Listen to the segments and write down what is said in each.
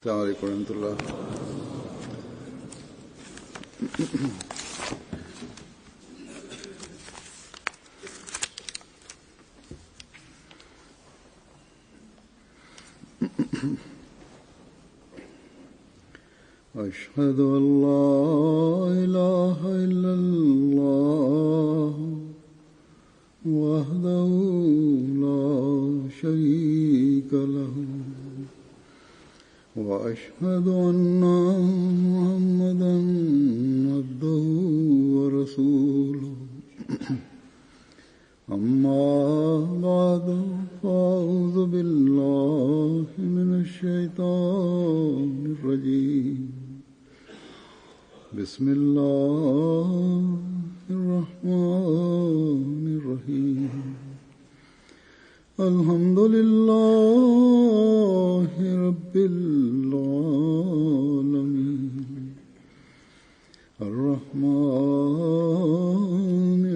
السلام عليكم ورحمة الله. أشهد أن لا إله إلا الله وحده لا شريك له وأشهد أن محمدا عبده ورسوله أما بعد فأعوذ بالله من الشيطان الرجيم بسم الله الرحمن الرحيم الحمد لله رب العالمين الرحمن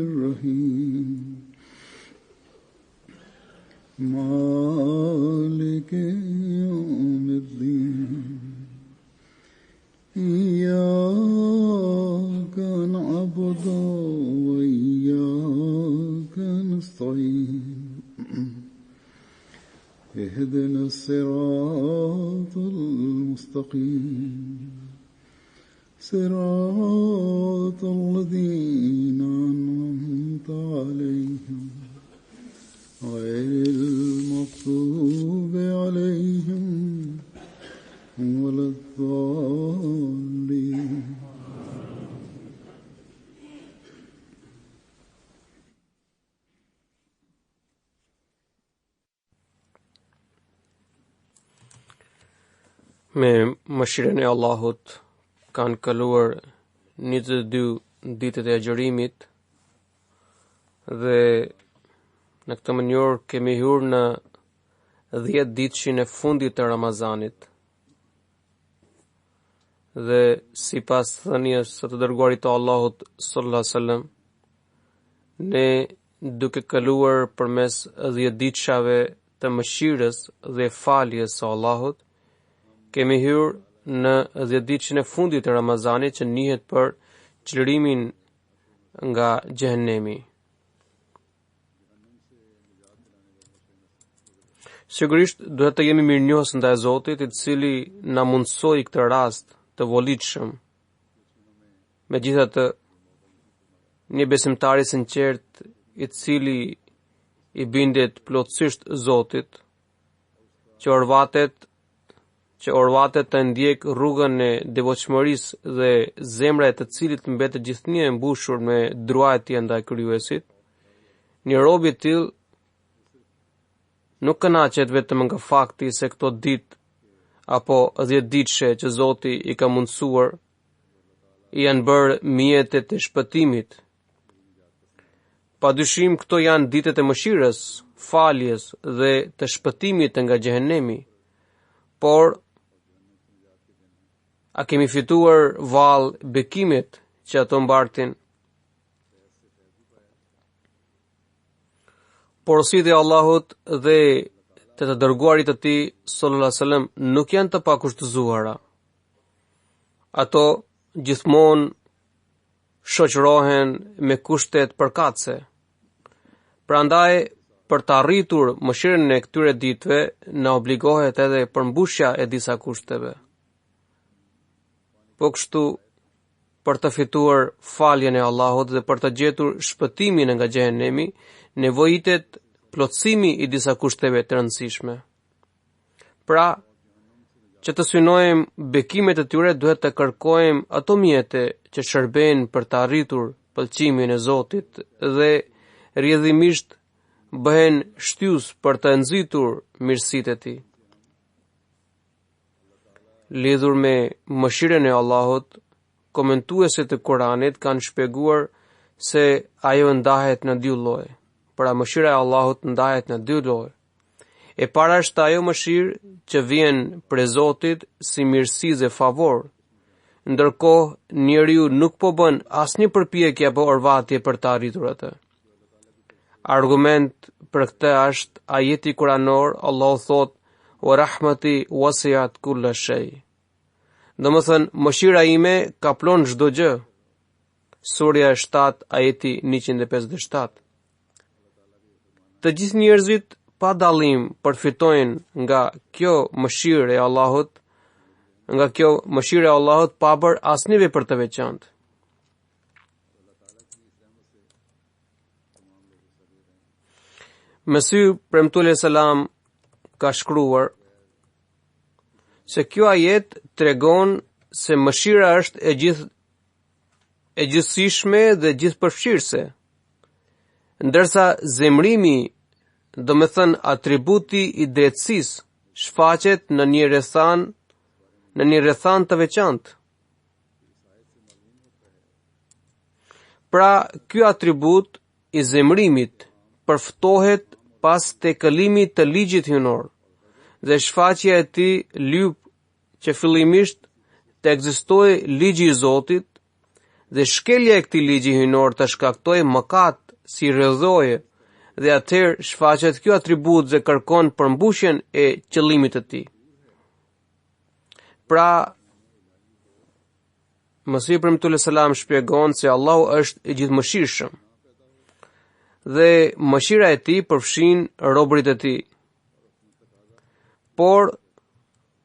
الرحيم مالك يوم الدين إياك نعبد وإياك نستعين اهدنا الصراط المستقيم صراط الذين أنعمت عليهم غير المغضوب عليهم ولا الضالين. Me mëshirën e Allahut kanë kaluar 22 ditët e agjërimit dhe në këtë mënyrë kemi hyrë në 10 ditëshin e fundit të Ramazanit. Dhe sipas thënies së të dërguarit të Allahut sallallahu alaihi wasallam, ne duke kaluar përmes 10 ditëshave të mëshirës dhe faljes së Allahut, kemi hyrë në 10 ditëshin e fundit të Ramazanit që njihet për çlirimin nga xhehenemi. Sigurisht duhet të jemi mirënjohës ndaj Zotit, i cili na mundsoi këtë rast të volitshëm. Megjithatë, një besimtar i sinqert, i cili i bindet plotësisht Zotit, që orvatet të ndjek rrugën e devotshmërisë dhe zemra e të cilit mbetet gjithnjë e mbushur me druajtje ndaj Krijuesit, një rob i tillë nuk kënaqet vetëm nga fakti se këto ditë apo 10 ditëshe që Zoti i ka mundsuar janë bërë mjetet e shpëtimit. Padyshim këto janë ditët e mëshirës, faljes dhe të shpëtimit nga xhehenemi. Por a kemi fituar vallë bekimit që ato mbartin? Porositë e Allahut dhe të dërguarit të tij sallallahu alaihi wasallam nuk janë të pakushtëzuara. Ato gjithmonë shoqërohen me kushtet përkatëse. Prandaj, për të arritur mëshirën e këtyre ditëve, na obligohet edhe përmbushja e disa kushteve. Po kështu, për të fituar faljen e Allahut dhe për të gjetur shpëtimin nga xhehenemi, nevojitet plotësimi i disa kushteve të rëndësishme. Pra, që të synojmë bekimet e tyre, duhet të kërkojmë ato mjete që shërbejnë për të arritur pëlqimin e Zotit dhe rrjedhimisht bëhen shtyus për të nxitur mirësitë e tij. Lidhur me mëshirën e Allahut, komentuesit e Kuranit kanë shpjeguar se ajo ndahet në dy lloje. Pra mëshira e Allahut ndahet në dy lloje. E para është ajo mëshirë që vjen prej Zotit si mirësi dhe favor, ndërkohë njeriu nuk po bën asnjë përpjekje apo orvatje për të arritur atë. Argument për këtë është ajeti kuranor, Allahu thot: wa rahmati wasi'at kulla shay. Domethën mëshira ime kaplon çdo gjë. Surja 7 ajeti 157. Të gjithë njerëzit pa dallim përfitojnë nga kjo mëshirë e Allahut, pa bërë asnjë vepër të veçantë. Mesihu premtuar selam ka shkruar se kjo ajet tregon se mëshira është e gjithësishme dhe gjithëpërfshirëse, ndërsa zemrimi, do me thënë atributi i drejtësisë, shfaqet në një rrethan të veçantë. Pra, ky atribut i zemrimit përftohet pas tejkëlimit të ligjit hyjnor dhe shfaqja e tij lyp që fillimisht të ekzistojë ligji i Zotit dhe shkelja e këtij ligji hyjnor të shkaktojë mëkat si rrëdhoje dhe atëherë shfaqet ky atribut dhe kërkon përmbushjen e qëllimit të tij. Pra, Mesihu premtuar selam shpjegon se Allahu është i gjithëmëshirshëm dhe mëshira e tij përfshin robërit e tij. Por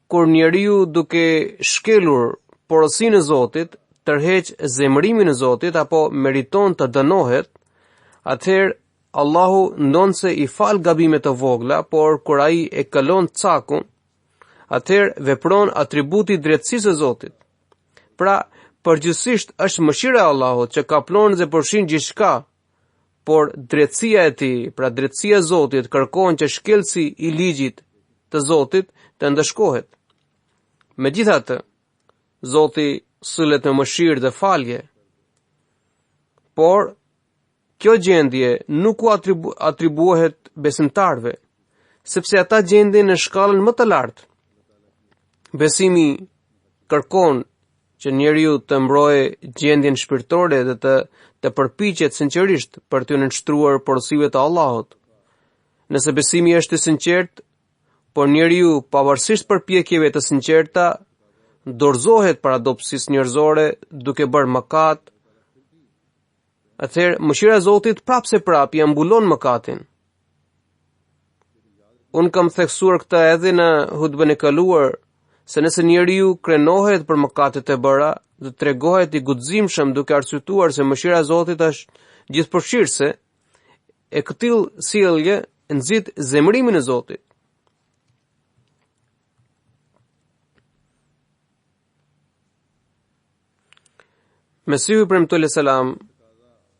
kur njeriu duke shkelur porosinë e Zotit tërheq zemrimin e Zotit apo meriton të dënohet, atëherë Allahu ndonse i fal gabimet të vogla, por kur ai e kalon cakun, atëherë vepron atributi i drejtësisë së Zotit. Pra, përgjithsisht është mëshira e Allahut që kaplon dhe përfshin gjithçka, por drejtësia e tij, pra drejtësia e Zotit kërkon që shkelsi i ligjit të Zotit të ndëshkohet. Megjithatë, Zoti sillet me mëshirë dhe falje, por kjo gjendje nuk u atribuohet besimtarve, sepse ata gjenden në shkallën më të lartë. Besimi kërkon që njeriu të mbrojë gjendjen shpirtërore dhe të përpiqet sinqerisht për të nënshtruar porosive të Allahut. Nëse besimi është i sinqert, por njeriu pavarësisht përpjekjeve të sinqerta dorëzohet para dobësisë njerëzore duke bërë mëkat, atëherë mëshira e Zotit prapë ja mbulon mëkatin. Unë kam theksuar këtë edhe në hutbën e kaluar, se nëse njeriu krenohet për mëkatet e bëra dhe tregohet i guximshëm duke arsyetuar se mëshira e Zotit është gjithëpërfshirëse, e këtill sjellje nxit zemrimin e Zotit. Mesihu premtuar selam,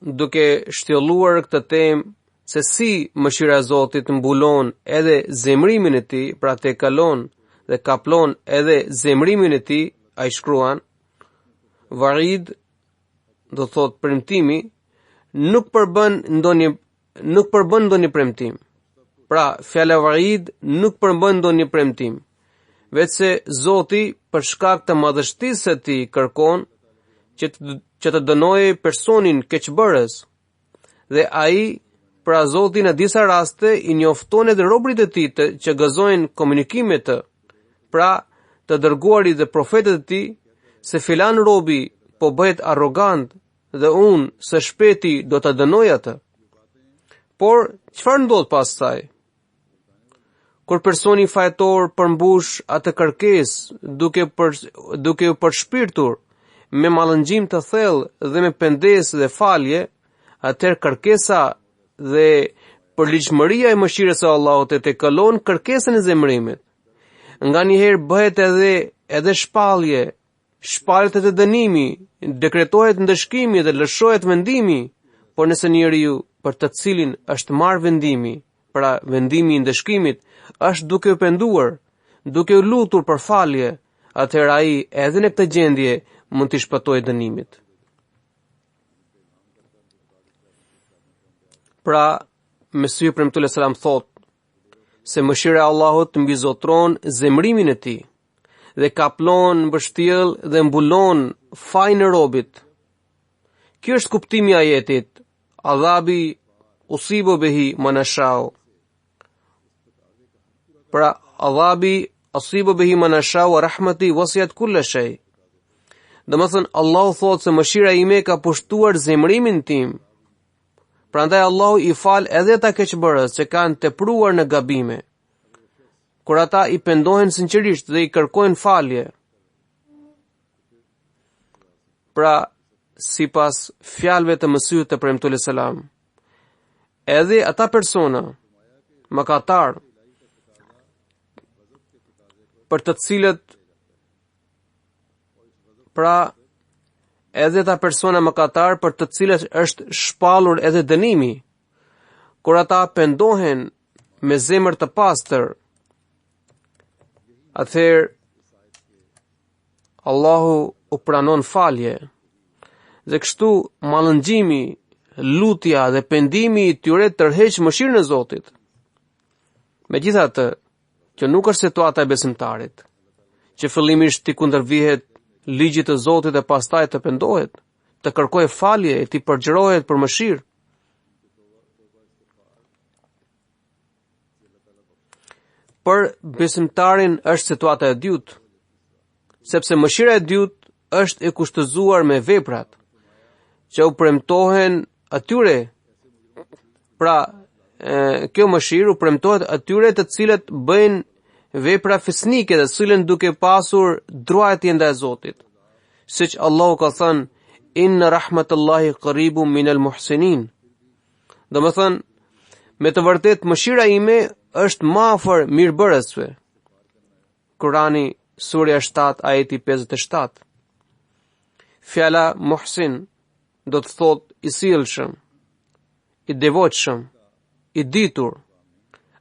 duke shtjelluar këtë temë se si mëshira e Zotit mbulon edhe zemrimin e tij, pra te kalon dhe kaplon edhe zemrimin e tij, ai shkruan, Varid, do thot premtimi, nuk përbën ndonjë premtim. Pra, fjala varid nuk përbën ndonjë premtim, vetëse Zoti për shkak të madhështisë së tij kërkon që të dënojë personin keqbërës, dhe ai, pra Zoti në disa raste i njofton edhe robërit e tij që gëzojnë komunikimet të, pra të dërguarit dhe profetët e tij, se filan robi po bëhet arrogant dhe unë së shpeti do të dënoj atë. Por çfarë ndodh pastaj? Kur personi fajtor përmbush atë kërkesë duke u përshpirtur me mallëngjim të thellë dhe me pendesë dhe falje, atëherë kërkesa dhe përligjshmëria e mëshirës së Allahut e kalon kërkesën e zemrimit. Nganjëherë bëhet edhe shpaljet e dënimi, dekretohet ndëshkimi dhe lëshohet vendimi, por nëse njeriu për të cilin është marrë vendimi, pra vendimi i ndëshkimit, është duke u penduar, duke u lutur për falje, atëherë ai edhe në këtë gjendje mund të shpëtojë dënimit. Pra, Mesihu premtuar selam thot se mëshira e Allahut mbizotron zemrimin e tij dhe kaplon, mbështjell dhe mbulon fajin e robit. Ky është kuptimi i ajetit: Adhabi usibu bihi man ashau. Pra, adhabi asibu bihi man asha wa rahmati wasiat kull shay. Domethën Allahu thot se mëshira ime ka pushtuar zemrimin tim. Prandaj Allahu i fal edhe ata keqbërës që kanë tepruar në gabime. Kur ata i pendohen sinqerisht dhe i kërkojnë falje. Pra, sipas fjalëve të Mesihut të premtuar selam, edhe ata persona mëkatar për të cilët është shpallur edhe dënimi, kur ata pendohen me zemër të pastër, atëherë Allahu u pranon falje, dhe kështu mallëngjimi, lutja dhe pendimi i tyre tërheq mëshirën e Zotit. Megjithatë, që nuk është situata e besimtarit, që fillimisht t'i kundërvihet ligjit të Zotit dhe pastaj të pendohet, të kërkojë falje e t'i përgjërohet për mëshirë. Për besimtarin është situata e dytë, sepse mëshira e dytë është e kushtëzuar me veprat që u premtohen atyre. Pra, kjo mëshirë u premtohet atyre të cilët bëjnë vepra fisnike dhe sillen duke pasur druajtje ndaj Zotit. Siç Allahu ka thënë, inna rahmatullahi qaribun minal muhsinin. Domethënë, me të vërtetë mëshira ime është më afër mirëbërësve. Kurani surja 7 ajeti 57. Fjala muhsin do të thotë i sjellshëm, i devotshëm, i ditur,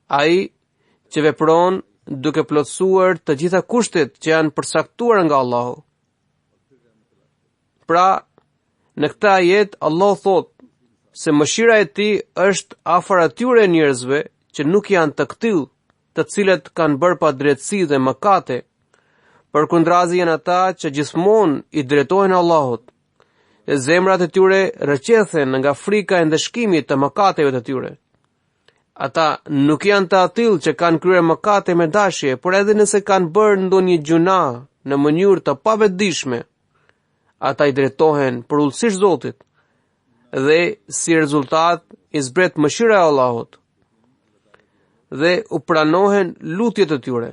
ai që vepron duke plotësuar të gjitha kushtet që janë përcaktuar nga Allahu. Pra, në këtë ajet Allah thot se mëshira e tij është afër atyre njerëzve që nuk janë të këtill, të cilët kanë bërë padrejtësi dhe mëkate. Përkundrazi janë ata që gjithmonë i drejtohen Allahut, e zemrat e tyre rrëqethen nga frika e ndëshkimit të mëkateve të tyre. Ata nuk janë të atill që kanë kryer mëkate me dashje, por edhe nëse kanë bërë ndonjë gjuna në mënyrë të pavetdijshme, ata i drejtohen përulësisht Zotit dhe si rezultat i zbret mëshira e Allahut dhe u pranohen lutjet e tyre.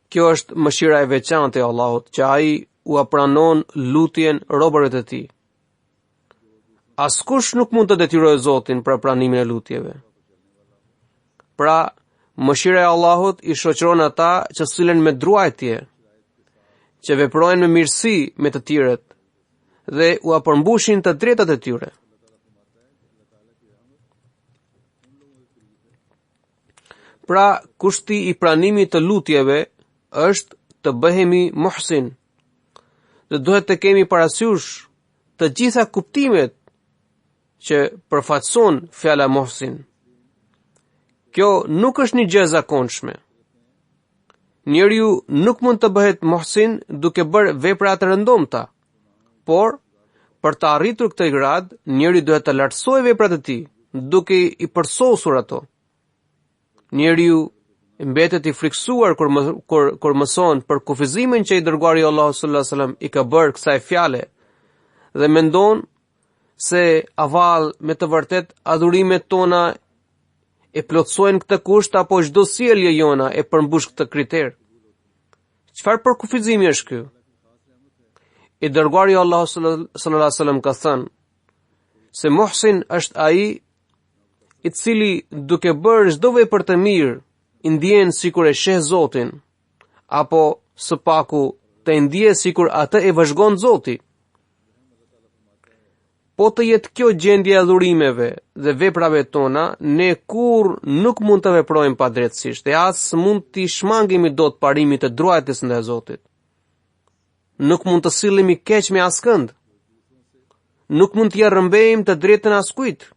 Kjo është mëshira e veçantë e Allahut, që ai u pranon lutjen robërve të tij. Askush nuk mund të detyrojë Zotin për pranimin e lutjeve. Pra, mëshira e Allahut i shoqëron ata që sillen me druajtje, që veprojnë me mirësi me të tjerët dhe u përmbushin të drejtat e tyre. Pra, kushti i pranimit të lutjeve është të bëhemi muhsin, dhe duhet të kemi parasysh të gjitha kuptimet që përfaqëson fjala muhsin. Kjo nuk është një gjë e zakonshme. Njeriu nuk mund të bëhet muhsin duke bërë vepra të rëndomta, por për të arritur këtë grad, njeriu duhet të lartësojë veprat e tij, duke i përsosur ato. Njeriu mbetet i friksuar kur mëson për kufizimin që i dërguari Allahu sallallahu alaihi wasallam i ka bërë kësaj fjale dhe mendon se aval me të vërtet adhurimet tona e plotësojnë këtë kusht apo çdo sjellje jona e përmbush këtë kriter. Çfarë për kufizimi është ky? I dërguari Allahu sallallahu alaihi wasallam ka thënë se muhsin është ai i cili duke bërë çdo vepër të mirë i ndjen sikur e sheh Zotin, apo së paku të ndje sikur atë e vëzhgon Zoti. Po të jetë kjo gjendje e adhurimeve dhe veprave tona, ne kur nuk mund të veprojmë padrejtësisht dhe as mund t'i shmangemi dot parimit të druajtjes ndaj Zotit. Nuk mund të sillemi keq me askënd. Nuk mund t'ia rrëmbejmë të drejtën askujt.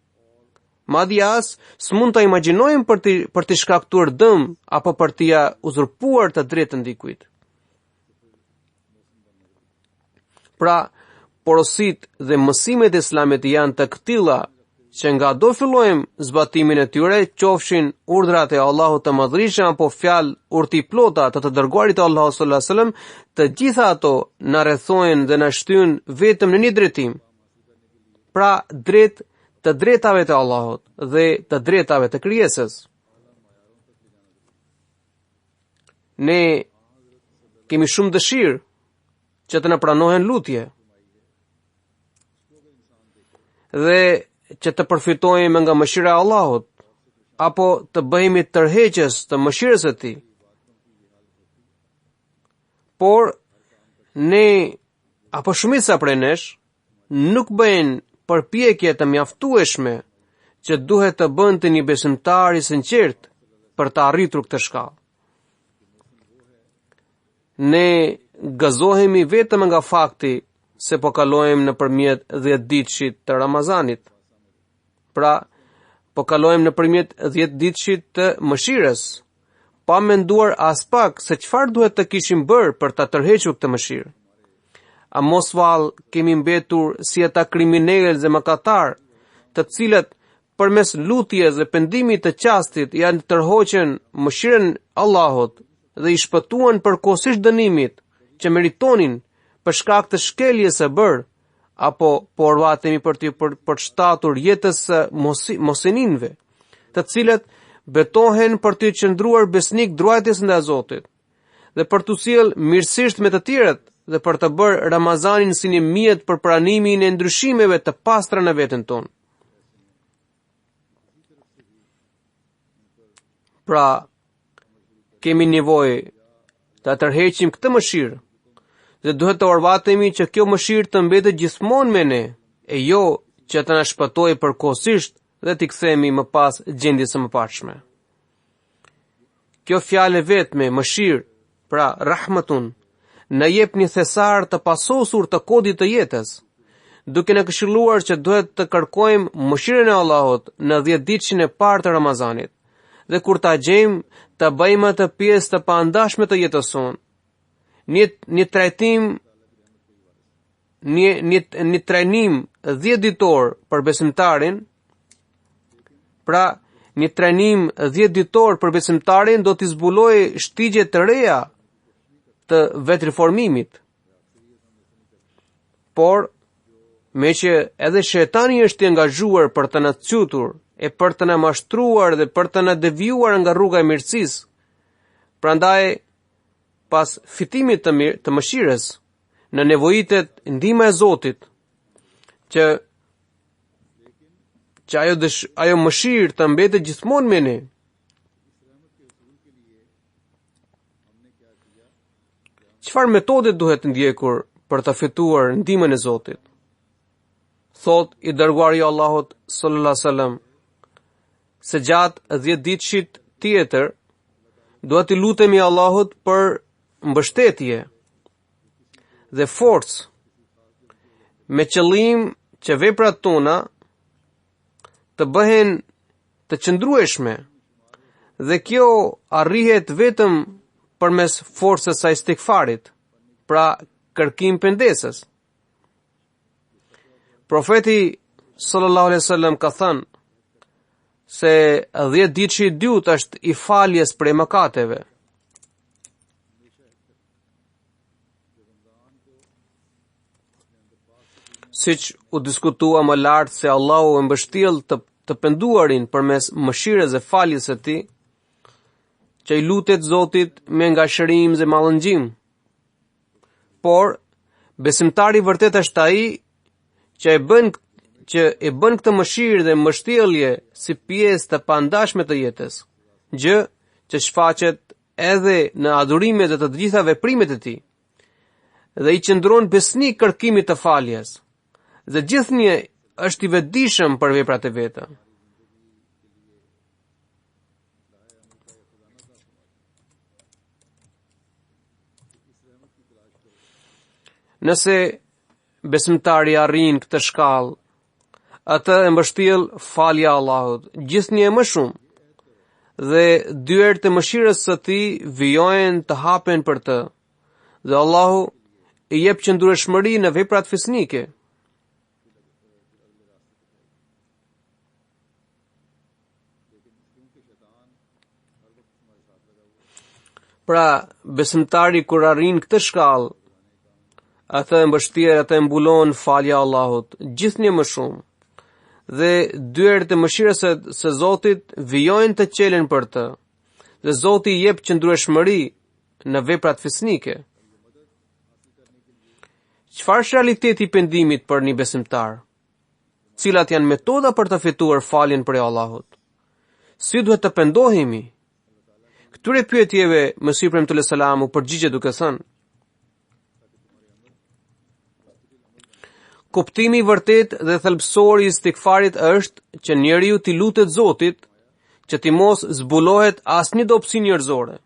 Madje as s'mund të imagjinojmë për t'i shkaktuar dëm apo për t'ia uzurpuar të drejtën dikujt. Pra, porosit dhe mësimet e Islamit janë të këtilla që nga do fillojmë zbatimin e tyre, qofshin urdhrat e Allahut të Madhërisht apo fjalë urti plota të dërguarit të Allahut sallallahu alaihi wasallam, të gjitha ato na rrethojnë dhe na shtyn vetëm në një drejtim. Pra, drejt të drejtave të Allahut dhe të drejtave të krijesës. Ne kemi shumë dëshirë që të na pranohen lutje dhe që të përfitojmë nga mëshira e Allahut, apo të bëhemi tërheqës të mëshirës së Tij. Por ne apo shumica prej nesh nuk bëjnë përpjekje të mjaftueshme që duhet të bënte një besimtar i sinqert për të arritur këtë shkallë. Ne gëzohemi vetëm nga fakti se po kalojmë nëpërmjet 10 ditëshit të Ramazanit. Pra, po kalojmë nëpërmjet 10 ditëshit të mëshirës, pa menduar as pak se çfarë duhet të kishim bërë për ta tërhequr këtë mëshirë. A mos vallë kemi mbetur si ata kriminalë dhe mëkatar, të cilët përmes lutjes dhe pendimit të qastit janë tërhoqën mëshirën Allahut dhe i shpëtuan përkohësisht dënimit që meritonin për shkak të shkeljes së bërë, apo porvatemi për të përshtatur jetës së mosinëve, të cilët betohen për të qëndruar besnik druajtjes ndaj Zotit dhe për të sjellë mirësisht me të tjerët dhe për të bërë Ramazanin si një mjet për pranimin e ndryshimeve të pastra në veten tonë. Pra, kemi nevojë të tërheqim këtë mëshirë dhe duhet të orvatemi që kjo mëshirë të mbetet gjithmonë me ne, e jo që të na shpëtojë përkohësisht dhe t'i kthehemi më pas gjendjes së mëparshme. Kjo fjalë vetme, mëshirë, pra rahmatun, na jep një thesar të pasosur të kodit të jetës, duke na këshilluar që duhet të kërkojmë mëshirën e Allahut në 10 ditëshin e parë të Ramazanit, dhe kur ta gjejmë të bëjmë atë pjesë të pandashme të jetës sonë. Një trajnim 10 ditor për besimtarin, pra një trajnim 10 ditor për besimtarin do t'i zbulojë shtigje të reja të vetëriformimit. Por, me që edhe shejtani është i angazhuar për të na çutur e për të na mashtruar dhe për të na devijuar nga rruga e mirësisë, prandaj pas fitimit të mëshirës, në nevojitet ndihma e Zotit, që ajo mëshirë të mbetet gjithmonë me ne. Çfarë metode duhet ndjekur për të fituar ndihmën e Zotit? Thot i dërguari i Allahut sallallahu alaihi wasallam se gjatë 10 ditëshit tjetër duhet të lutemi Allahut për mbështetje dhe forcë, me qëllim që veprat tona të bëhen të qëndrueshme, dhe kjo arrihet vetëm përmes forcës së istikfarit, pra kërkim pendesës. Profeti sallallahu alaihi wasallam ka thënë se 10 ditëshi i dytë është i faljes prej mëkateve. Siç u diskutua më lart se Allahu e mbështjell të penduarin përmes mëshirës dhe faljes së Tij, që i lutet Zotit me ngashërim dhe mallëngjim. Por besimtari vërtet është ai që e bën këtë mëshirë dhe mbështjellje si pjesë të pandashme të jetës, gjë që shfaqet edhe në adhurimet dhe të gjitha veprimet e tij, dhe i qëndron besnik kërkimit të faljes, dhe gjithnjë është i vetëdijshëm për veprat e veta. Nëse besimtari arrin këtë shkallë, atë e mbështjell falja e Allahut gjithnjë më shumë, dhe dyert e mëshirës së Tij vijojnë të hapen për të, dhe Allahu i jep qëndrueshmëri në veprat fisnike. Pra, besimtari kur arrin këtë shkallë, atë mbështjerë, atë mbulon falja e Allahut gjithnjë më shumë. Dhe dyert e mëshirës së Zotit vijojnë të qelen për të. Dhe Zoti i jep qëndrueshmëri në veprat fisnike. Çfarë është realiteti i pendimit për një besimtar? Cilat janë metoda për të fituar faljen prej Allahut? Si duhet të pendohemi? Këtyre pyetjeve Mesihu Premtu alayhis salam u përgjigje duke thënë: kuptimi i vërtet dhe thelbësor i istikfarit është që njeriu t'i lutet Zotit që t'i mos zbulohet asnjë dobësi njerëzore.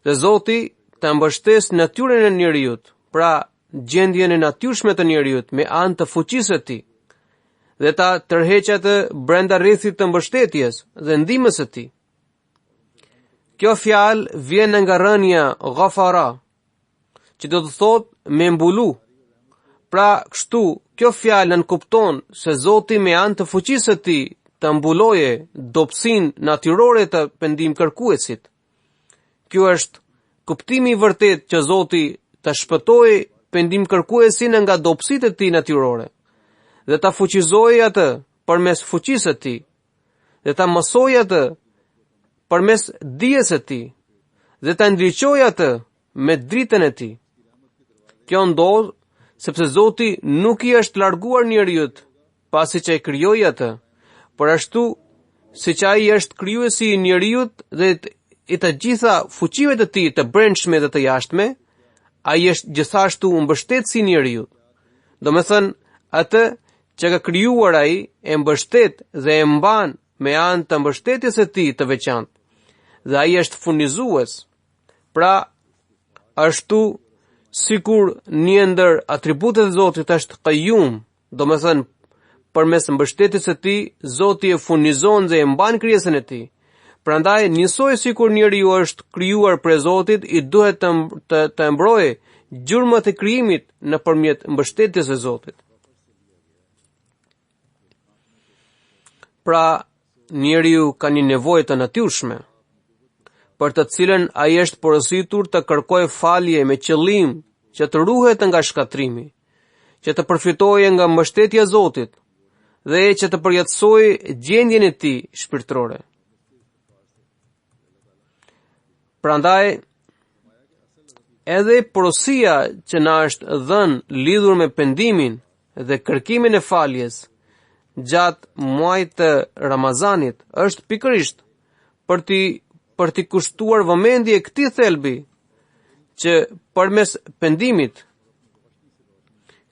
Dhe Zoti të mbështes natyrën e njeriut, pra gjendjen e natyrshme të njeriut me anë të fuqisë së tij, dhe ta tërheqë atë brenda rrethit të mbështetjes dhe ndihmës së tij. Kjo fjalë vjen nga rënja ghafara, që do të thotë me mbulu. Pra, kështu, kjo fjalë nënkupton se Zoti me anë të fuqisë së tij të mbuloje dobësinë natyrore të pendim kërkuesit. Ky është kuptimi i vërtet që Zoti të shpëtojë pendim kërkuesin nga dobësitë e tij natyrore dhe ta fuqizojë atë përmes fuqisë së tij dhe ta mësojë atë përmes dijes së tij dhe ta ndriçojë atë me dritën e tij. Kjo ndodh sepse Zoti nuk i është larguar njeriut pasi që e krijoi atë, por ashtu siç ai është krijuesi i njeriut dhe i të gjitha fuqive të tij të brendshme dhe të jashtme, ai është gjithashtu mbështetësi i njeriut. Domethënë, atë që ka krijuar ai e mbështet dhe e mban me anë të mbështetjes së tij të veçantë. Dhe ai është furnizues. Pra, ashtu sikur një ndër atributet e Zotit është Qayyum, domethënë përmes mbështetjes së tij Zoti e furnizon dhe e mban krijesën e tij. Prandaj njësoj sikur njeriu është krijuar prej Zotit, i duhet të mbrojë gjurmët e krijimit nëpërmjet mbështetjes së Zotit. Pra, njeriu ka një nevojë të natyrshme, për të cilën ai është porositur të kërkojë falje me qëllim që të ruhet nga shkatrimi, që të përfitojë nga mbështetja e Zotit dhe që të përjetësojë gjendjen e tij shpirtërore. Prandaj, edhe porosia që na është dhënë lidhur me pendimin dhe kërkimin e faljes gjatë muajit të Ramazanit është pikërisht për t'i kushtuar vëmendje këtij thelbi që përmes pendimit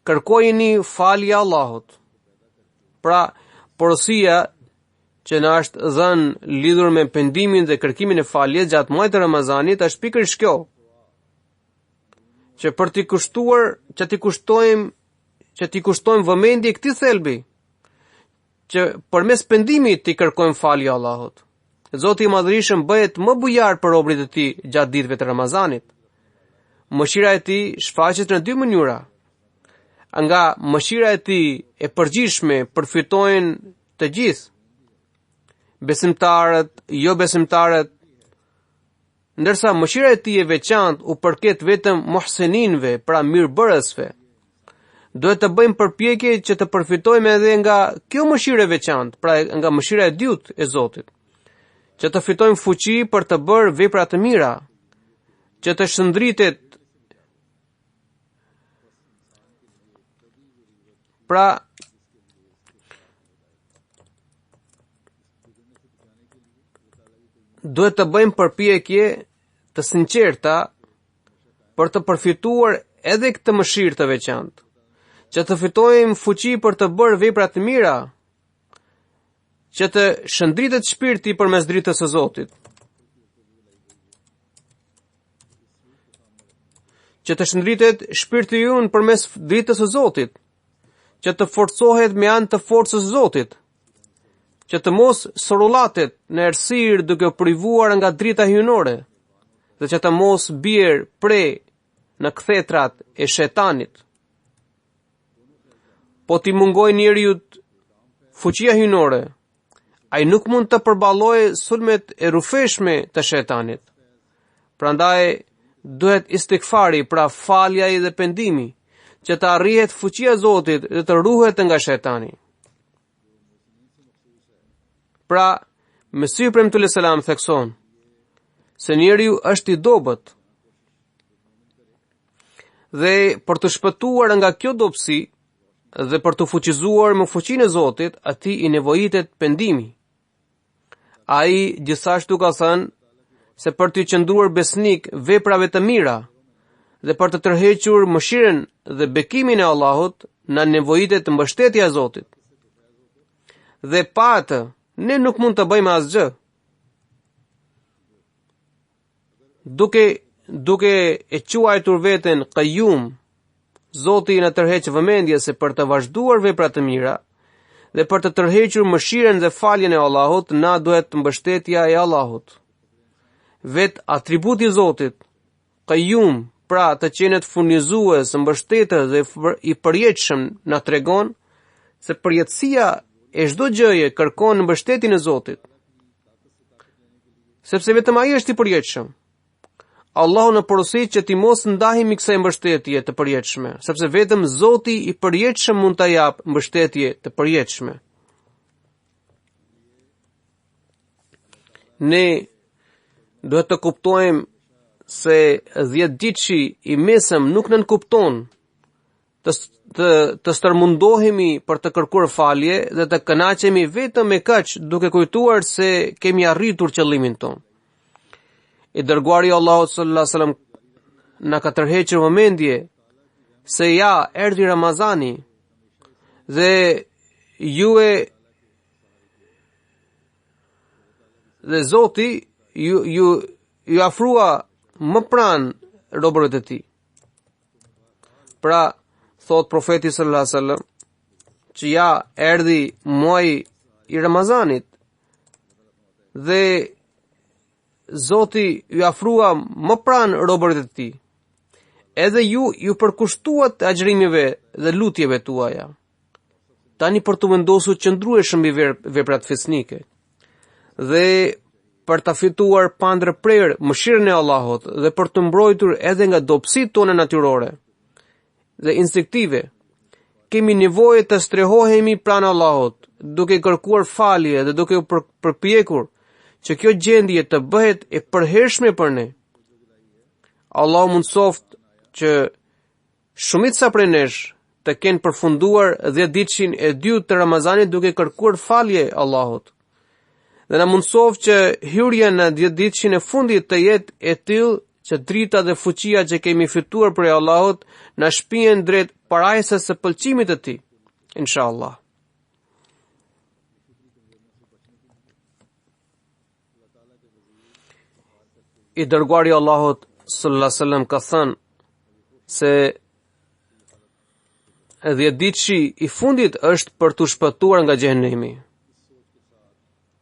kërkojeni falje Allahut. Pra, porosia që na është dhënë lidhur me pendimin dhe kërkimin e faljes gjatë muajit të Ramazanit është pikërisht kjo, që për t'i kushtuar, që t'i kushtojmë vëmendje këtij thelbi, që përmes pendimit t'i kërkojmë falje Allahut. Zoti i Madhërisëm bëhet më bujar për robërit e tij gjatë ditëve të Ramazanit. Mëshira e tij shfaqet në dy mënyra. Nga mëshira e tij e përgjithshme përfitojnë të gjithë, besimtarët, jo besimtarët, ndërsa mëshira e tij e veçantë u përket vetëm muhsininëve, pra mirëbërësve. Duhet të bëjmë përpjekje që të përfitojmë edhe nga kjo mëshirë e veçantë, pra nga mëshira e dytë e Zotit, që të fitojmë fuqi për të bërë vepra të mira, që të shndritet. Pra, duhet të bëjmë përpjekje të sinqerta për të përfituar edhe këtë mëshirë të veçantë, që të fitojmë fuqi për të bërë vepra të mira, që të shndritet shpirti përmes dritës së Zotit, që të shndritet shpirti ynë përmes dritës së Zotit, që të forcohet me anë të forcës së Zotit, që të mos sorullatet në errësirë duke privuar nga drita hyjnore, dhe që të mos bjerë pre në kthetrat e shejtanit. Po t'i mungoj njeriut fuqia hyjnore, ai nuk mund të përballojë sulmet e rrufeshme të shejtanit. Prandaj duhet istighfari, pra falja dhe pendimi, që të arrihet fuqia e Zotit dhe të ruhet nga shejtani. Pra, Mesihu premtues selam thekson se njeriu është i dobët dhe për të shpëtuar nga kjo dobësi dhe për të fuqizuar me fuqinë e Zotit, atij i nevojitet pendimi. Ai gjithashtu ka thënë se për të qëndruar besnik veprave të mira dhe për të tërhequr mëshirën dhe bekimin e Allahut, na nevojitet mbështetja e Zotit. Dhe pa atë, ne nuk mund të bëjmë asgjë. Duke e quajtur veten Qayyum, Zoti na tërheq vëmendje se për të vazhduar vepra të mira dhe për të tërhequr mëshirën dhe faljen e Allahut, na duhet mbështetja e Allahut. Vet atributi i Zotit, Qayyum, pra të qenet furnizues, mbështetës dhe i përjetshëm, na tregon se përjetësia e çdo gjëje kërkon mbështetjen e Zotit. Sepse vetëm ai është i përjetshëm. Allahu na porosit që ti mos ndahemi kësaj mbështetje të përjetshme, sepse vetëm Zoti i përjetshëm mund ta jap mbështetje të përjetshme. Ne duhet të kuptojmë se 10 ditëshi i mesëm nuk nën kupton të stërmundohemi për të kërkuar falje dhe të kënaqemi vetëm me kaq, duke kujtuar se kemi arritur qëllimin ton. I dërguari Allahut sallallahu alaihi wasallam na ka tërhequr vëmendje se ja erdhi Ramazani dhe dhe Zoti ju afrua më pranë robërve të tij. Pra, thot profeti sallallahu alaihi wasallam, që ja erdhi muaji i Ramazanit dhe Zoti ju afrua më pranë robërve të tij. Edhe ju përkushtuat agjërimeve dhe lutjeve tuaja. Tani për të vendosur qëndrueshëm mbi veprat fesnike dhe për të fituar pa ndërprerje mëshirën e Allahut dhe për të mbrojtur edhe nga dobësitë tona natyrore dhe instinktive, kemi nevojë të strehohemi pranë Allahut, duke kërkuar falje dhe duke përpjekur që kjo gjendje të bëhet e përhershme për ne. Allah mundsoft që shumica prej nesh të kenë përfunduar 10 ditëshin e dytë të Ramazanit duke kërkuar falje Allahut. Dhe na mundsoft që hyrja në 10 ditëshin e fundit të jetë e tillë që drita dhe fuqia që kemi fituar prej Allahut na shpihen drejt parajsës së pëlqimit të tij. Inshallah. I dërguari Allahut sallallahu alaihi wasallam ka thënë se 10 ditëshi i fundit është për të shpëtuar nga xhenemi.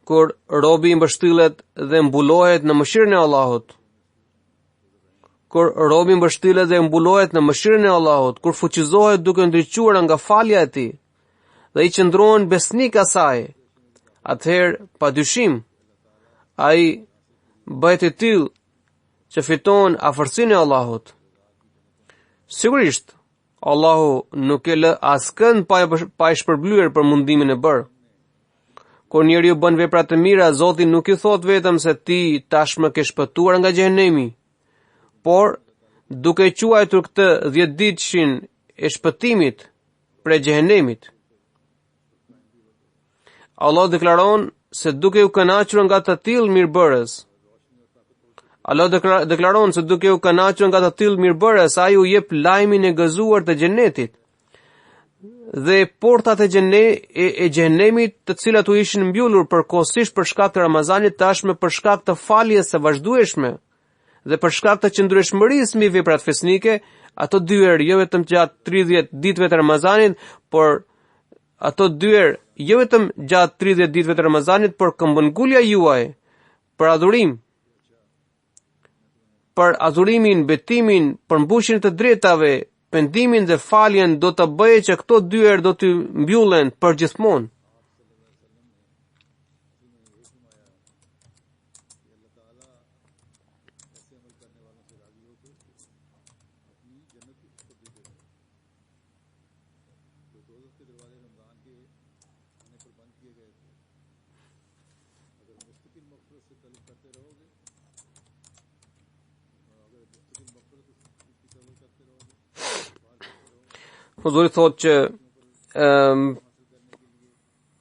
Kur robi mbështillet dhe mbulohet në mëshirën e Allahut. Kur robi mbështillet dhe mbulohet në mëshirën e Allahut, kur fuqizohet duke ndriçuar nga falja e tij dhe i qëndron besnik asaj, atëherë padyshim ai bëhet i tillë që fiton afërsinë e Allahut. Sigurisht, Allahu nuk e lë askënd pa i shpërblyer për mundimin e bërë. Kur njeriu bën vepra të mira, Zoti nuk i thot vetëm se ti tashmë ke shpëtuar nga xhenemi, por duke quajtur këtë 10 ditëshin e shpëtimit prej xhenemit. Allah deklaron se duke u kënaqur nga të tillë mirëbërës, Allah deklaron se duke u kënaqur nga të tillë mirëbërës, ai u jep lajmin e gëzuar të xhenetit. Dhe portat e xhenemit, të cilat u ishin mbyllur përkohësisht për shkak të Ramazanit, tashmë për shkak të faljes së vazhdueshme dhe për shkak të qëndrueshmërisë mbi veprat fesnike, ato dyer jo vetëm gjatë 30 ditëve të Ramazanit, por ato dyer jo vetëm gjatë 30 ditëve të Ramazanit, por këmbëngulja juaj për adhurim, për adhurimin, betimin, për mbushjen të drejtave, pendimin dhe faljen do të bëjë që këto dyer do të mbyllen përgjithmonë. Huzuri thot që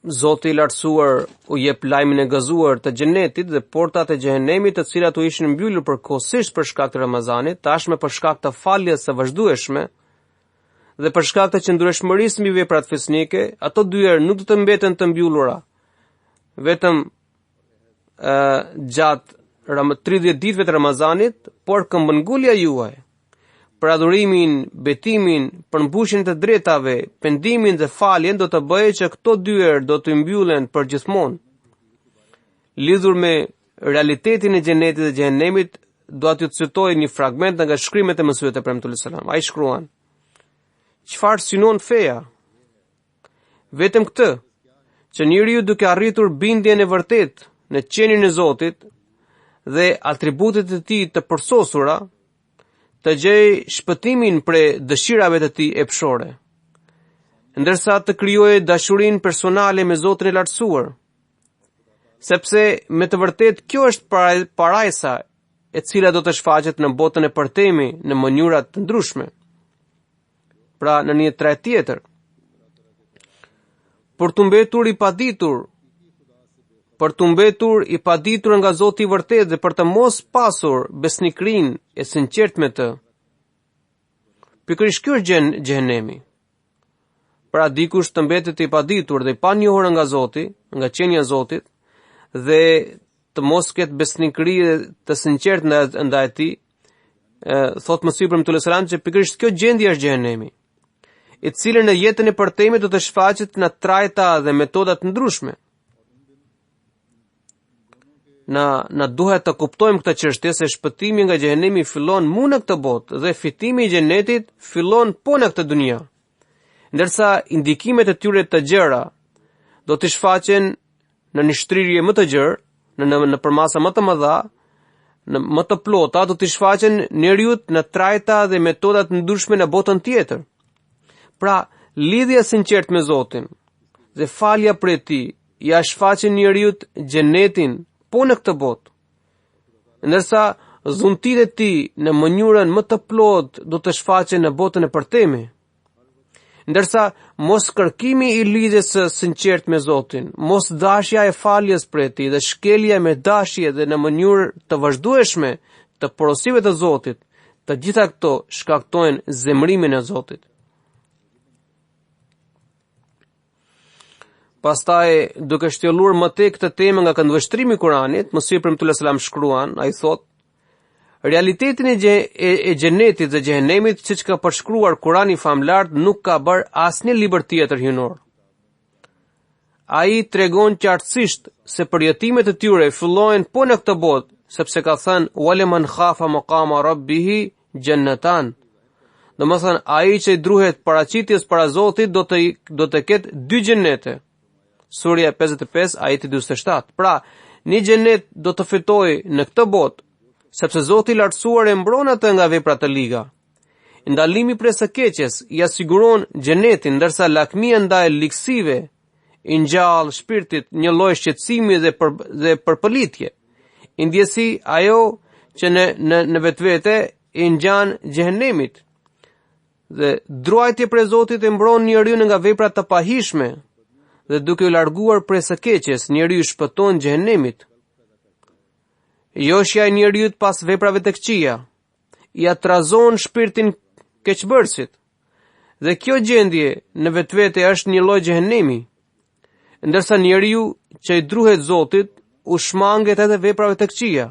Zoti i lartësuar u jep lajmin e gëzuar të xhenetit dhe portat e xhehenemit, të cilat u ishin mbyllur përkohësisht për shkak të Ramazanit, tashmë për shkak të faljes së vazhdueshme dhe për shkak të qëndrueshmërisë mbi veprat fisnike, ato dyert nuk do të mbeten të mbyllura vetëm gjatë 30 ditëve të Ramazanit, por këmbëngulja juaj për adhurimin, betimin, për mbushjen të drejtave, pendimin dhe faljen do të bëjë që këto dyert do të mbyllen përgjithmonë. Lidhur me realitetin e xhenetit dhe xhehenemit, do t'ju citoj një fragment nga shkrimet e Mesihut e Premtull selam. Ai shkruan: "Çfarë synon feja? Vetëm këtë, që njeriu duke arritur bindjen e vërtetë në qenien e Zotit dhe atributet e tij të përsosura, të gjej shpëtimin prej dëshirave të tij epshore, ndërsa të krijojë dashurinë personale me Zotin e lartësuar, sepse me të vërtetë kjo është parajsa e cila do të shfaqet në botën e përtemi në mënyra të ndryshme." Pra, në një trajt tjetër, për të mbetur i paditur nga Zoti i vërtet dhe për të mos pasur besnikrinë e sinqertë me të. Pikërisht ky është xhehenemi. Pra, dikush të mbetet i paditur dhe i panjohur nga Zoti, nga qenia e Zotit, dhe të mos ketë besnikëri të sinqertë ndaj tij, thot Mesihu Premtull selam që pikërisht kjo gjendje është xhehenemi, i cili në jetën e përtemi do të shfaqet në trajta dhe metoda të ndryshme. Na duhet të kuptojmë këtë çështje se shpëtimi nga xhehenemi fillon mu në këtë botë dhe fitimi i xhenetit fillon po në këtë dunja. Ndërsa indikimet e tyre të gjëra do të shfaqen në një shtrirje më të gjerë, në përmasa më të mëdha, në më të plota, do të shfaqen njeriut në trajta dhe metoda të ndryshme në botën tjetër. Pra, lidhja sinqert me Zotin dhe falja prej tij ja shfaqen njeriut xhenetin po në këtë botë, ndërsa dhuntit e tij në mënyrën më të plotë do të shfaqen në botën e përtemi. Ndërsa mos kërkimi i lidhjes së sinqert me Zotin, mos dashja e faljes prej tij dhe shkelja me dashje dhe në mënyrë të vazhdueshme të porosive të Zotit, të gjitha këto shkaktojnë zemrimin e Zotit. Pastaj, duke shtjelluar më tek këtë temë nga këndvështrimi i Kuranit, Mesihu Premtull selam shkruan, ai thot: "Realitetin e xhenetit dhe xhehenemit, siç ka përshkruar Kurani famlart, nuk ka bërë asnjë libër tjetër hyjnor. Ai tregon qartësisht se përjetimet e tyre fillojnë po në këtë botë, sepse ka thënë: "Waliman khafa maqama rabbih jannatan." Domethënë, ai që i druhet paraqitjes para Zotit do të ketë 2 xhenete. Surja 55 ajeti 47. Pra, një xhenet do të fitojë në këtë botë, sepse Zoti i lartësuar e mbron atë nga veprat e liga. Ndalimi prej së keqes i siguron xhenetin, ndërsa lakmia ndaj liksive i ngjall shpirtit një lloj shqetësimi dhe përpëlitje. I ndjesi ajo që në vetvete i ngjan xhehenemit. Dhe druajtje prej Zotit e mbron njeriu nga veprat të pahishme, dhe duke u larguar prej së keqes, njeriu shpëton xhehenemit. Joshja e njeriut pas veprave të këqija i atrazon shpirtin keqbërësit, dhe kjo gjendje në vetvete është një lloj xhehenemi, ndërsa njeriu që i druhet Zotit u shmanget edhe veprave të këqija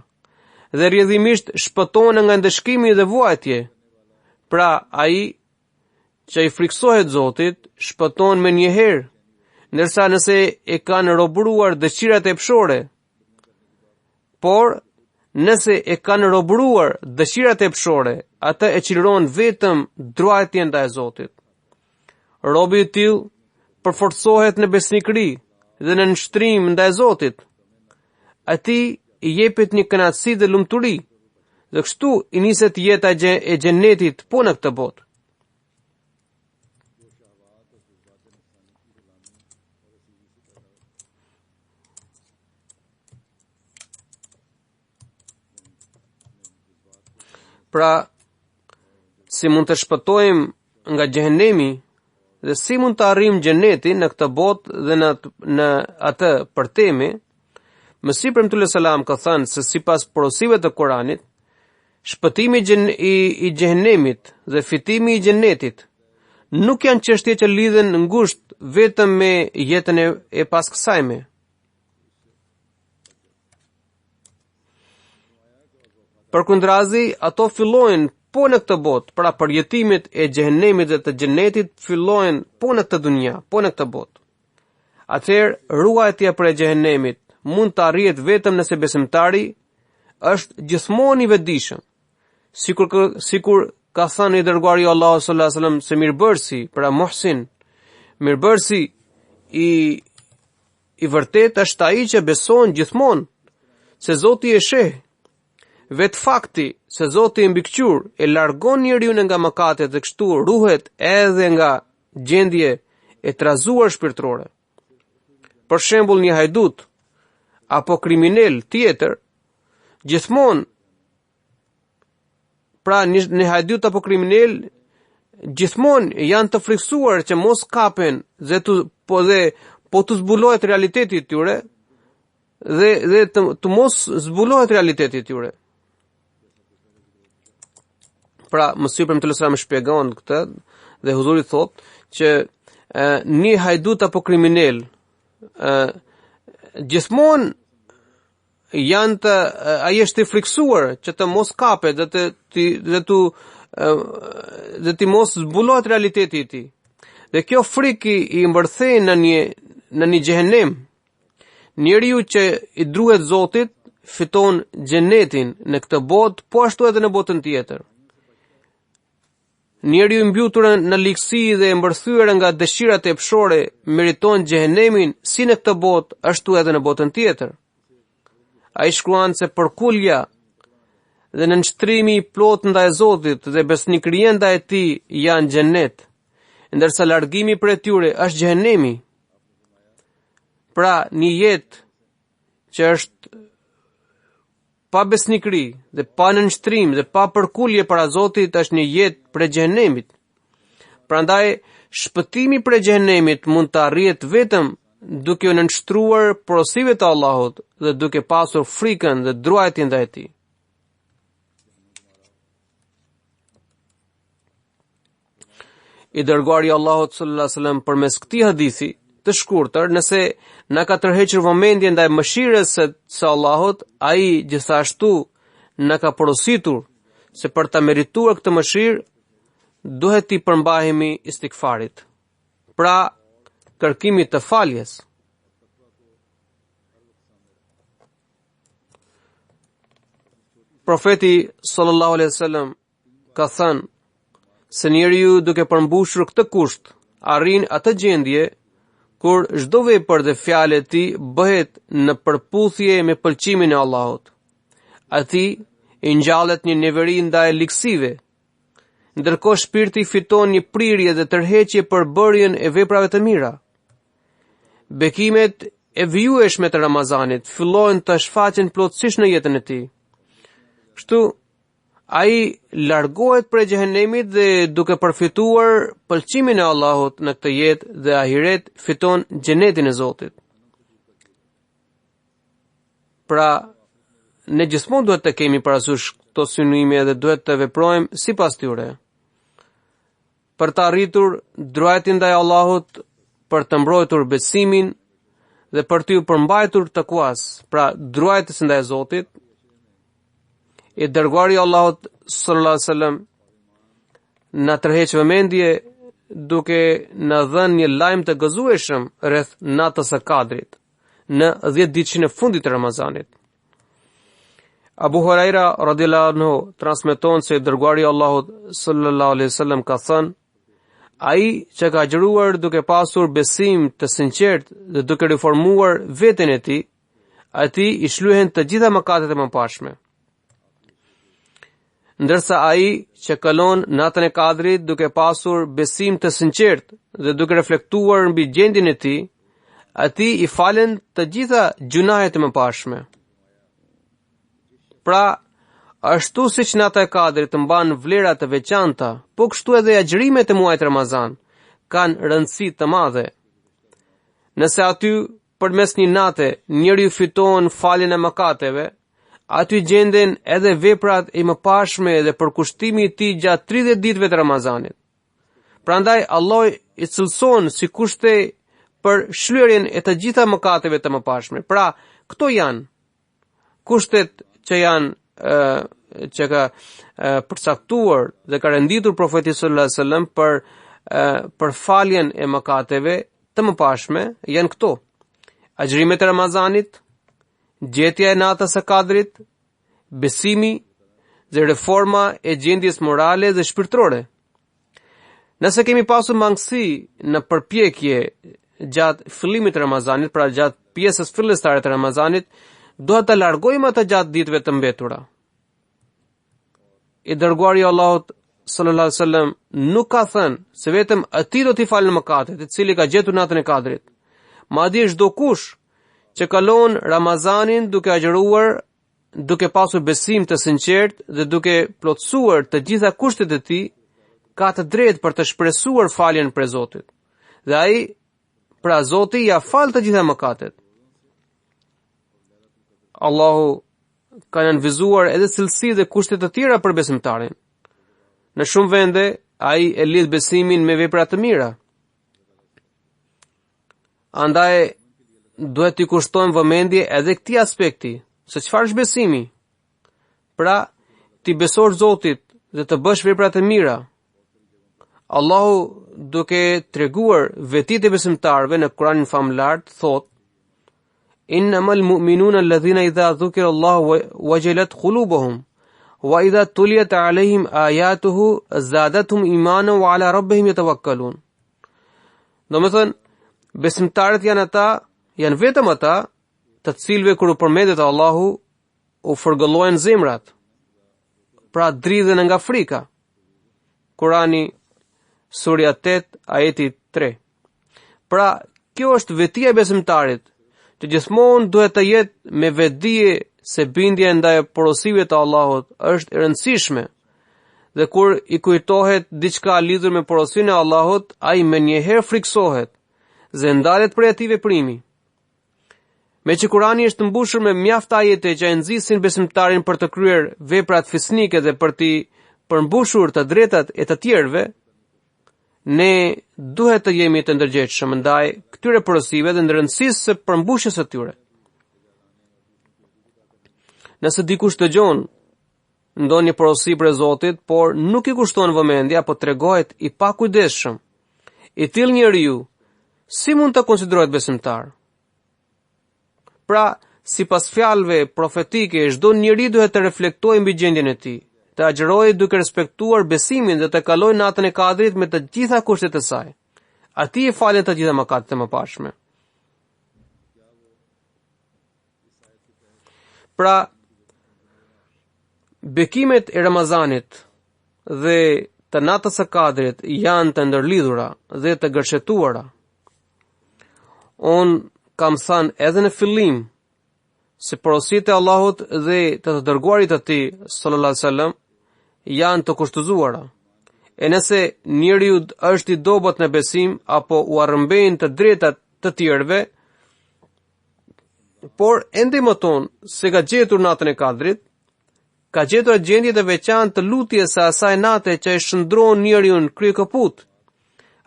dhe rrjedhimisht shpëton nga ndëshkimi dhe vuajtje. Pra, ai që i friksohet Zotit shpëton me njëherë, ndërsa nëse e kanë robëruar dëshirat e pshore, por nëse e kanë robëruar dëshirat e pshore, atë e çliron vetëm druajtja ndaj Zotit. Robi i tillë përforcohet në besnikëri dhe në nështrim ndaj Zotit. Atij i jepet një kënaqësi dhe lumturi, dhe kështu i niset jeta e xhenetit po në këtë botë. Pra, si mund të shpëtojmë nga xhehenemi dhe si mund të arrijmë xhenetin në këtë botë dhe në atë për temi, Mesihi premtues selam ka thënë se sipas porosive të Kuranit, shpëtimi i xhehenemit dhe fitimi i xhenetit nuk janë çështje që lidhen ngushtë vetëm me jetën e paskësajme. Përkundrazi, ato fillojnë po në këtë botë, pra përjetimet e xhehenemit dhe të xhenetit fillojnë po në këtë dunja, po në këtë botë. Atëherë, ruajtja prej xhehenemit mund të arrihet vetëm nëse besimtari është gjithmonë i vetëdijshëm. Sikur ka thënë i dërguari i Allahut sallallahu alaihi wasallam se mirëbërësi, pra muhsin, mirëbërësi i vërtet është ai që beson gjithmonë se Zoti e sheh. Vetë fakti se Zoti i mbikëqyrë e largon njeriu nga mëkatet dhe kështu ruhet edhe nga gjendje e trazuar shpirtërore. Për shembull, një hajdut apo kriminal tjetër gjithmonë, pra një hajdut apo kriminal gjithmonë janë të friksuar që mos kapen dhe po të zbulohet realiteti i tyre dhe të mos zbulohet realiteti i tyre. Pra, Mesihi premtues selam shpjegon këtë dhe huzuri thot që një hajdut apo kriminal gjithmonë ai është i friksuar që të mos kapet dhe të mos zbulohet realiteti i tij. Dhe kjo frikë i mbërthej në një xhehenem. Njeriu që i druhet Zotit fiton xhenetin në këtë botë, po ashtu edhe në botën tjetër. Njeriu i mbytur në ligësi dhe e mbërthyer nga dëshirat e pshore meriton xhehenemin si në këtë botë, ashtu edhe në botën tjetër. Ai shkruan se përkulja dhe nënshtrimi i plot ndaj Zotit dhe besnikëria ndaj tij janë xhenet, ndërsa largimi prej tyre është xhehenemi. Pra, një jetë që është pa besnikëri dhe pa nënshtrim dhe pa përkulje para Zotit është një jetë prej xhehenemit. Prandaj, shpëtimi prej xhehenemit mund të arrihet vetëm duke u nënshtruar porosive të Allahut dhe duke pasur frikën dhe ruajtjen ndaj tij. I dërguari i Allahut sallallahu alaihi wasallam përmes këtij hadithi të shkurtër, nëse na ka tërhequr vëmendjen ndaj mëshirës së Allahut, ai gjithashtu na ka porositur se për ta merituar këtë mëshirë duhet të përmbahemi istikfarit. Pra, kërkimit të faljes. Profeti sallallahu alaihi wasallam ka thënë se njeriu duke përmbushur këtë kusht arrin atë gjendje kur çdo vepër dhe fjalë e tij bëhet në përputhje me pëlqimin e Allahut. Atij i ngjallet një neveri ndaj ligësive, ndërkohë shpirti fiton një prirje dhe tërheqje për bërjen e veprave të mira. Bekimet e vijueshme të Ramazanit fillojnë të shfaqen plotësisht në jetën e tij. Kështu, ai largohet prej xhehenemit dhe duke përfituar pëlqimin e Allahut në këtë jetë dhe ahiret fiton xhenetin e Zotit. Pra, ne gjithmonë duhet të kemi parasysh këto synime dhe duhet të veprojmë sipas tyre. Për të arritur ruajtjen ndaj Allahut, për të mbrojtur besimin dhe për t'u përmbajtur takuas, pra ruajtjes ndaj Zotit, i dërguari i Allahut sallallahu alaihi wasallam na tërheq vëmendje duke na dhënë një lajm të gëzueshëm rreth natës së Kadrit në 10 ditën e fundit të Ramazanit. Abu Huraira radhiyallahu anhu transmeton se i dërguari i Allahut sallallahu alaihi wasallam ka thënë: ai që ka agjëruar duke pasur besim të sinqert dhe duke reformuar veten e tij, atij i shlyhen të gjitha mëkatet e mëparshme. Ndërsa ai që kalon natën e Kadrit duke pasur besim të sinqert dhe duke reflektuar mbi gjendjen e tij, atij i falen të gjitha gjunahet e mëparshme. Pra, ashtu siç nata e Kadrit mban vlera të veçanta, po kështu edhe agjërimet e muajit Ramazan kanë rëndësi të madhe. Nëse aty përmes një nate njeriu fiton faljen e mëkateve, aty gjenden edhe veprat e mëpashme dhe përkushtimi i tij gjatë 30 ditëve të Ramazanit. Prandaj Allah i cilëson si kushte për shlyerjen e të gjitha mëkateve të mëpashme. Pra, këto janë kushtet që janë që ka përcaktuar dhe ka renditur profeti sallallahu alajhi wasallam për faljen e mëkateve të mëpashme janë këto: agjërimet e Ramazanit, gjetja e natës së Kadrit, besimi dhe reforma e gjendjes morale dhe shpirtërore. Nëse kemi pasur mangësi në përpjekje gjatë fillimit të Ramazanit, pra gjatë pjesës fillestare të Ramazanit, duhet të largojmë atë gjatë ditëve të mbetura. I dërguari i Allahut sallallahu alaihi wasallam nuk ka thënë se vetëm atij do t'i falën mëkatet, i cili ka gjetur natën e Kadrit. Madje çdo kush që kalon Ramazanin duke agjëruar, duke pasur besim të sinqert dhe duke plotësuar të gjitha kushtet e tij, ka të drejtë për të shpresuar faljen prej Zotit. Dhe ai, pra Zoti ja fal të gjitha mëkatet. Allahu ka nënvizuar edhe cilësi dhe kushte të tjera për besimtarin. Në shumë vende, ai e lidh besimin me vepra të mira. Andaj, duhet t'i kushtojmë vëmendje edhe këtij aspekti, se çfarë është besimi. Pra, ti besosh Zotit dhe të bësh vepra të mira. Allahu, duke treguar vetit e besimtarve në Kur'anin famlar, thot: Innamal mu'minuna alladhina idha dhukira Allahu wajilat qulubuhum wa idha tuliyat alaihim ayatuhu zadatuhum imanan wa ala rabbihim yatawakkalun. Domethënë, besimtarët janë vetëm ata të cilëve kur u përmendet Allahu u forgëllojnë zemrat. Pra dridhen nga frika. Kurani Surja 8 ajeti 3. Pra kjo është vetia e besimtarit, që gjithmonë duhet të jetë me vetdije se bindja ndaj porosive të Allahut është e rëndësishme, dhe kur i kujtohet diçka lidhur me porosinë e Allahut, ai menjëherë friksohet dhe ndalet prej atij veprimi. Me që Kurani është mbushur me mjaft ajete që e nxisin besimtarin për të kryer veprat fisnike dhe për t'i përmbushur të drejtat e të tjerëve, ne duhet të jemi të ndërgjegjshëm ndaj këtyre porosive dhe ndërrëndësisë së përmbushjes së tyre. Nëse dikush dëgjon ndonjë porosi për Zotit, por nuk i kushton vëmendje apo tregohet i pakujdesshëm, i tillë njeriu si mund të konsiderohet besimtar? Pra, sipas fjalëve profetike, çdo njeri duhet të reflektojë mbi gjendjen e tij, të agjërojë duke respektuar besimin dhe të kalojë natën e Kadrit me të gjitha kushtet e saj. Atij i falen të gjitha mëkatet e mëpashme. Pra, bekimet e Ramazanit dhe të natës së Kadrit janë të ndërlidhura dhe të gërshetuara. Unë kam thënë edhe në fillim se porositë e Allahut dhe të dërguarit të tij sallallahu alaihi wasallam janë të kushtuzuara. E nëse njeriu është i dobët në besim apo u arrëmbejnë të drejtat të tjerëve, por ende më tonë se ka gjetur natën e Kadrit, ka gjetur gjendje të veçantë të lutjes së asaj nate që e shndron njeriu në kryekëput,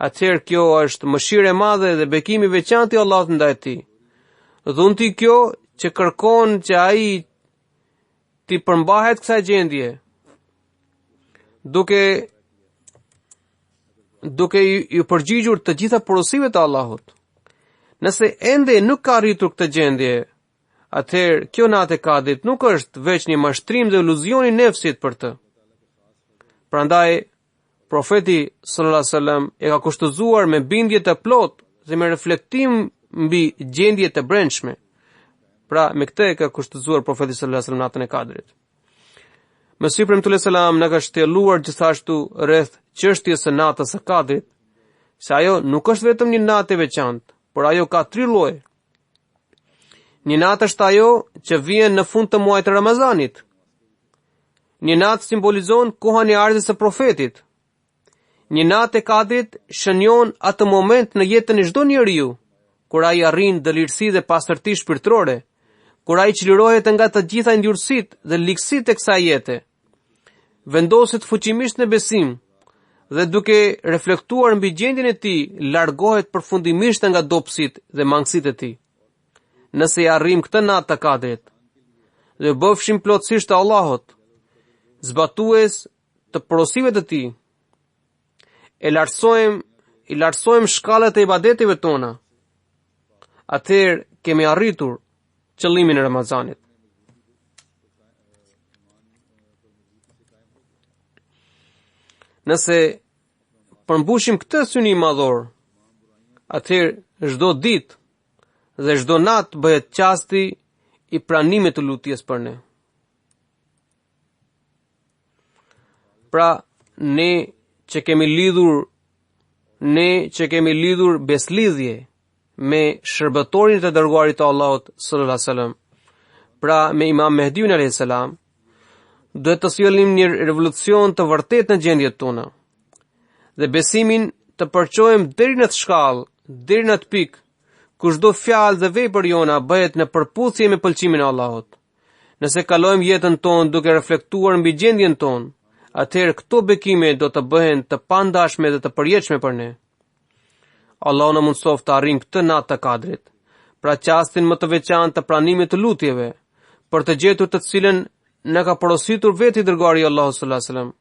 atëherë kjo është mëshirë e madhe dhe bekimi i veçantë i Allahut ndaj tij. Dhunti kjo që kërkon që ai ti përmbahet kësaj gjendje, duke i përgjigjur të gjitha porosive të Allahut. Nëse ende nuk ka arritur këtë gjendje, atëherë kjo natë e Kadrit nuk është veç një mashtrim dhe iluzion i nefsit për të. Prandaj profeti sallallahu alaihi wasallam e ka kushtuzuar me bindje të plotë dhe me reflektim mbi gjendjet e brendshme. Pra me këtë e ka kushtuzuar profeti sallallahu alaihi wasallam natën e Kadrit. Mesihi premtues selam na ka shtjelluar gjithashtu rreth çështjes së natës së Kadrit, se ajo nuk është vetëm një natë e veçantë, por ajo ka 3 lloje. Një natë është ajo që vjen në fund të muajit të Ramazanit. Një natë simbolizon kohën e ardhjes së profetit. Një natë e Kadrit shënjon atë moment në jetën e çdo njeriu, kur ai arrin dëlirësi dhe pastërti shpirtërore, kur ai çlirohet nga të gjitha ndjurësitë dhe ligësitë e kësaj jete, vendoset fuqimisht në besim dhe duke reflektuar mbi gjendjen e tij, largohet përfundimisht nga dobësitë dhe mangësitë e tij. Nëse i arrim këtë natë të Kadrit dhe bëfshim plotësisht të Allahut, zbatues të porosive të tij, i lartësojmë shkallët e ibadeteve tona, atëherë kemi arritur qëllimin e Ramazanit. Nëse përmbushim këtë synim madhor, atëherë çdo ditë dhe çdo natë bëhet qasti i pranimit të lutjes për ne. Pra, ne që kemi lidhur beslidhje me shërbëtorin të dërguarit të Allahut sallallahu alaihi wasallam, pra me Imam Mehdiun alayhis salam, duhet të sjellim një revolucion të vërtet në gjendjet tona dhe besimin të përçojmë deri në të shkallë, deri në të pikë ku çdo fjalë dhe vepër jona bëhet në përputhje me pëlqimin e Allahut. Nëse kalojmë jetën tonë duke reflektuar mbi gjendjen tonë, atëherë këto bekime do të bëhen të pandashme dhe të përjetshme për ne. Allahu na mundsoft të arrijmë këtë natë të Kadrit, pra çastin më të veçantë të pranimit të lutjeve, për të gjetur të cilën na ka porositur vetë i dërguari Allahu sallallahu alaihi wasallam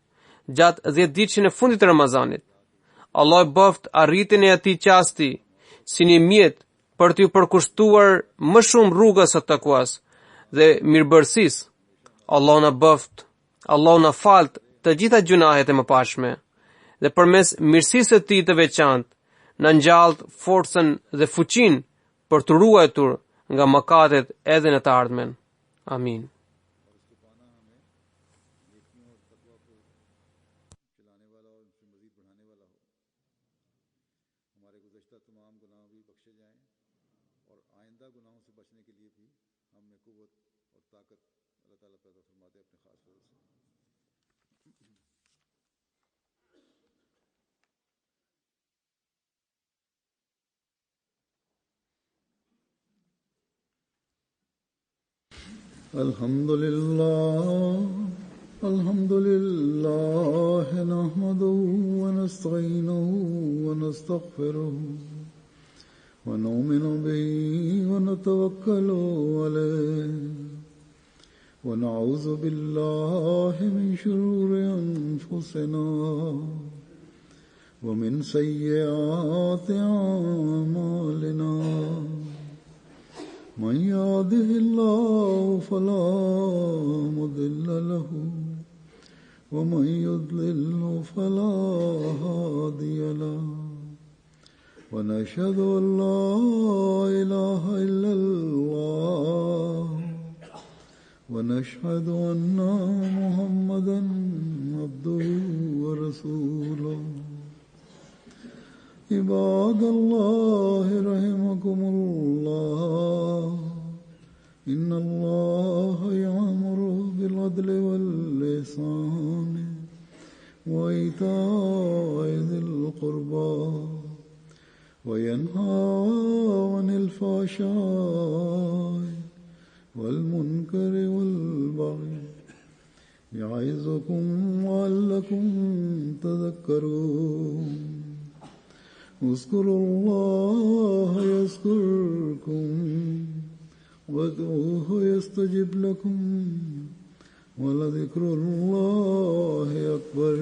gjatë 10 ditëve në fundit të Ramazanit. Allah e bëft arritjen e atij qasti si një mjet për t'ju përkushtuar më shumë rrugës së takuas dhe mirëbërësisë. Allahu na falt të gjitha gjunahet e mëpashme dhe përmes mirësisë së tij të veçantë na ngjall forcën dhe fuqinë për të ruajtur nga mëkatet edhe në të ardhmen. Amin. الحمد لله نحمده ونستعينه ونستغفره ونؤمن به ونتوكل عليه ونعوذ بالله من شرور أنفسنا ومن سيئات أعمالنا من يهده الله فلا مضل له ومن يضلل فلا هادي له ونشهد أن لا إله إلا الله ونشهد أن محمدا عبده ورسوله عباد الله رحمكم الله إن الله يأمر بالعدل والإحسان وإيتاء ذي القربى وينهى عن الفحشاء والمنكر والبغي يعظكم لعلكم تذكرون اذكروا الله يذكركم وادعوه يستجب لكم ولذكر الله أكبر